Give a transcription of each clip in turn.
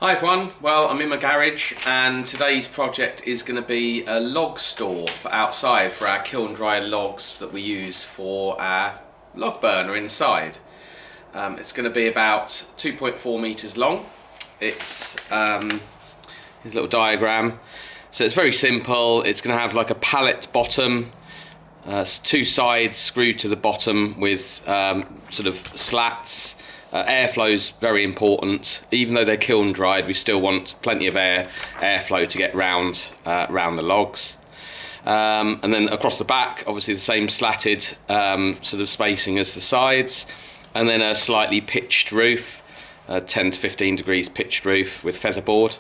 Hi everyone, well I'm in my garage and today's project is going to be a log store for outside for our kiln dried logs that we use for our log burner inside. It's going to be about 2.4 meters long. It's here's a little diagram. So it's very simple. It's going to have like a pallet bottom, two sides screwed to the bottom with sort of slats. Airflow is very important. Even though they're kiln dried, we still want plenty of airflow to get round the logs. And then across the back, obviously the same slatted sort of spacing as the sides, and then a slightly pitched roof, 10 to 15 degrees pitched roof with featherboard.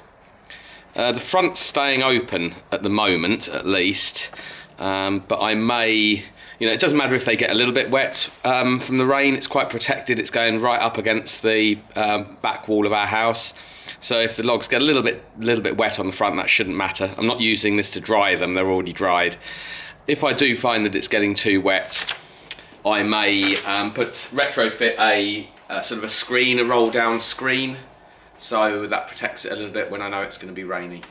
The front's staying open at the moment, at least, but I may. It doesn't matter if they get a little bit wet from the rain. It's quite protected. It's going right up against the back wall of our house. So if the logs get a little bit wet on the front, that shouldn't matter. I'm not using this to dry them. They're already dried. If I do find that it's getting too wet, I may retrofit a sort of a screen, a roll down screen, so that protects it a little bit when I know it's going to be rainy.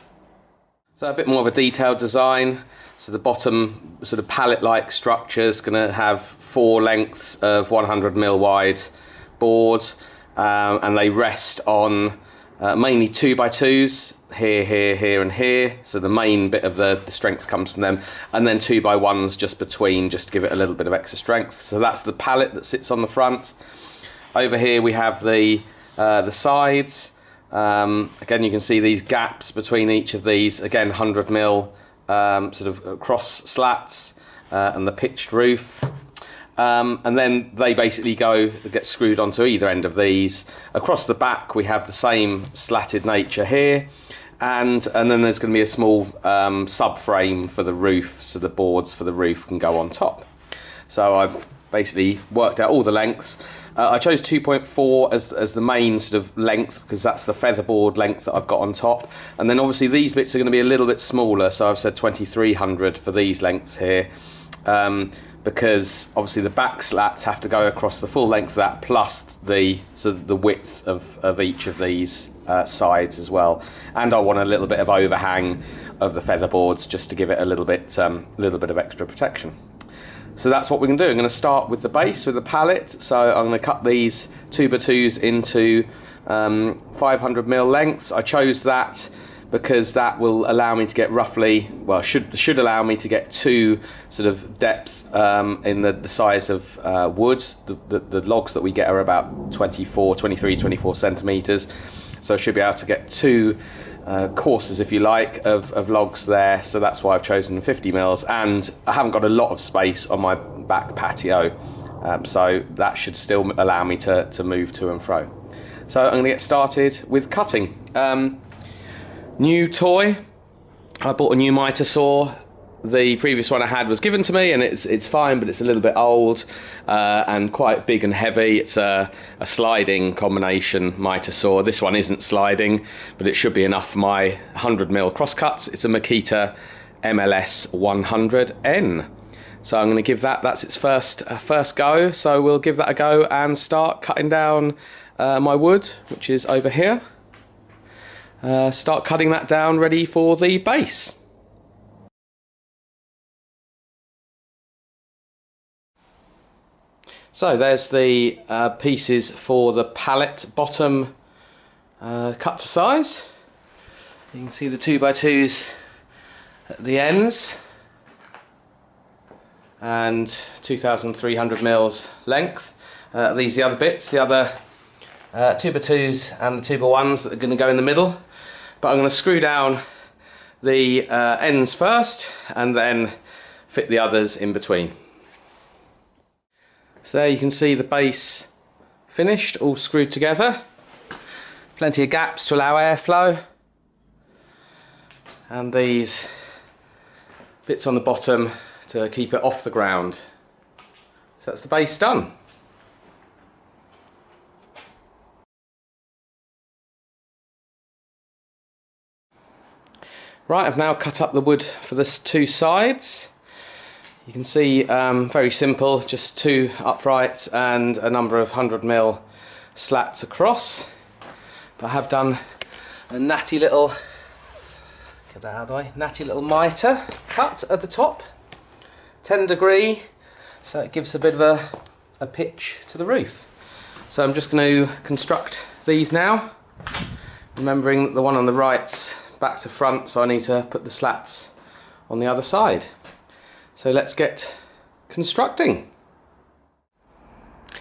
So a bit more of a detailed design. So the bottom sort of pallet-like structure is going to have 4 lengths of 100mm wide board, and they rest on mainly 2x2s, here and here. So the main bit of the strength comes from them, and then 2x1s just between, just to give it a little bit of extra strength. So that's the pallet that sits on the front. Over here we have the sides. Again, you can see these gaps between each of these. Again, 100mm. Sort of cross slats and the pitched roof, and then they basically get screwed onto either end of these. Across the back we have the same slatted nature here, and then there's going to be a small subframe for the roof, so the boards for the roof can go on top. So I've basically worked out all the lengths. I chose 2.4 as the main sort of length because that's the featherboard length that I've got on top, and then obviously these bits are going to be a little bit smaller, so I've said 2300 for these lengths here, because obviously the back slats have to go across the full length of that plus the width of each of these sides as well, and I want a little bit of overhang of the featherboards just to give it a little bit of extra protection. So that's what we're going to do. I'm going to start with the base, with the pallet. So I'm going to cut these 2x2s into 500mm lengths. I chose that because that will allow me to get roughly, well, should allow me to get 2 sort of depths in the size of wood. The logs that we get are about 23-24 centimetres. So I should be able to get 2 courses, if you like, of logs there. So that's why I've chosen 50mm, and I haven't got a lot of space on my back patio, so that should still allow me to move to and fro. So I'm going to get started with cutting. New toy. I bought a new miter saw. The previous one I had was given to me, and it's fine, but it's a little bit old and quite big and heavy. It's a sliding combination miter saw. This one isn't sliding, but it should be enough for my 100mm crosscuts. It's a Makita MLS 100N. So I'm going to give that's its first go. So we'll give that a go and start cutting down my wood, which is over here. Start cutting that down, ready for the base. So there's the pieces for the pallet bottom cut to size. You can see the 2x2s at the ends, and 2300mm length. These are the other bits, the other 2x2s and the 2x1s that are going to go in the middle. But I'm going to screw down the ends first and then fit the others in between. So there you can see the base finished, all screwed together. Plenty of gaps to allow airflow. And these bits on the bottom to keep it off the ground. So that's the base done. Right, I've now cut up the wood for the 2 sides. You can see very simple, just 2 uprights and a number of 100mm slats across. But I have done a natty little, get that out of the way, natty little mitre cut at the top, 10 degree, so it gives a bit of a pitch to the roof. So I'm just going to construct these now, remembering that the one on the right's back to front, so I need to put the slats on the other side. So let's get constructing.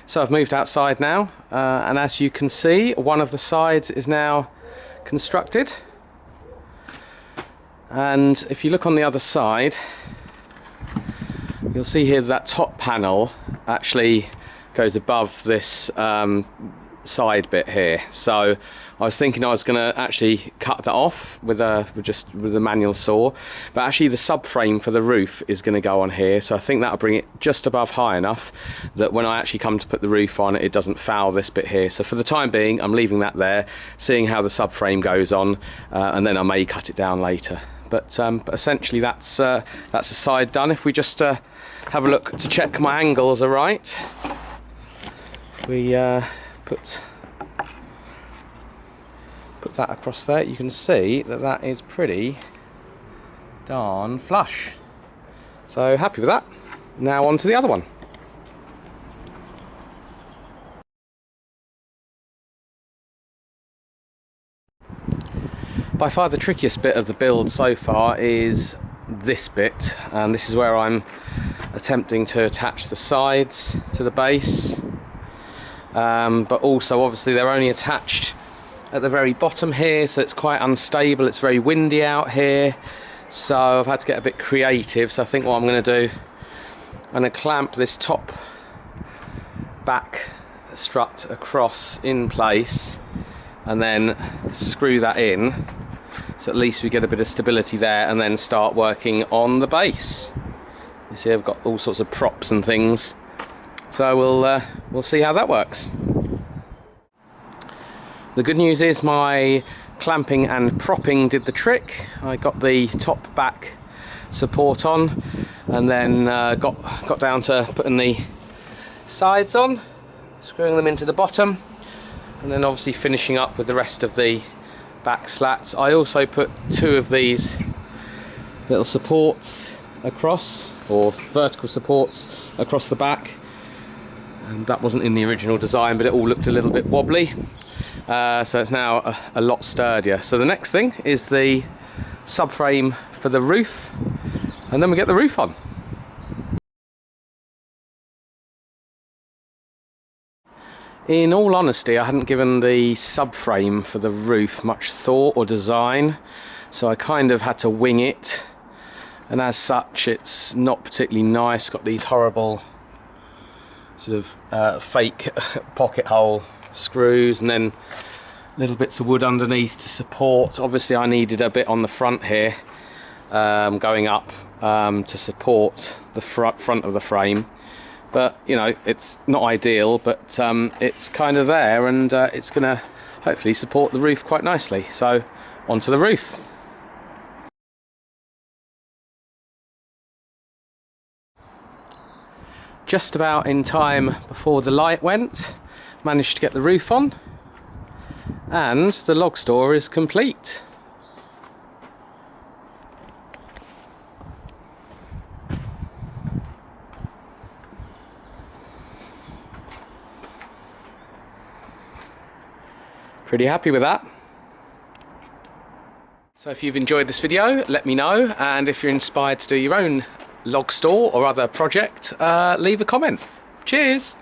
So I've moved outside now, and as you can see, one of the sides is now constructed. And if you look on the other side, you'll see here that top panel actually goes above this side bit here. So I was thinking I was going to actually cut that off with a manual saw, but actually the subframe for the roof is going to go on here, so I think that'll bring it just above high enough that when I actually come to put the roof on, it doesn't foul this bit here. So for the time being, I'm leaving that there, seeing how the subframe goes on, and then I may cut it down later. But essentially that's the side done. If we just have a look to check my angles are right, we put that across there, you can see that that is pretty darn flush. So happy with that. Now on to the other one. By far the trickiest bit of the build so far is this bit, and this is where I'm attempting to attach the sides to the base, but also obviously they're only attached at the very bottom here, so it's quite unstable. It's very windy out here, so I've had to get a bit creative. So I think what I'm going to do, I'm going to clamp this top back strut across in place and then screw that in, so at least we get a bit of stability there, and then start working on the base. You see I've got all sorts of props and things, so we'll see how that works. The good news is my clamping and propping did the trick. I got the top back support on, and then got down to putting the sides on, screwing them into the bottom, and then obviously finishing up with the rest of the back slats. I also put two of these little supports across, or vertical supports across the back, and that wasn't in the original design, but it all looked a little bit wobbly. So it's now a lot sturdier. So the next thing is the subframe for the roof, and then we get the roof on. In all honesty, I hadn't given the subframe for the roof much thought or design, so I kind of had to wing it, and as such it's not particularly nice. Got these horrible sort of fake pocket hole screws, and then little bits of wood underneath to support. Obviously I needed a bit on the front here, going up to support the front of the frame, but you know, it's not ideal, but it's kind of there, and it's gonna hopefully support the roof quite nicely. So onto the roof. Just about in time before the light went, managed to get the roof on, and the log store is complete. Pretty happy with that. So if you've enjoyed this video, let me know, and if you're inspired to do your own log store or other project, leave a comment. Cheers!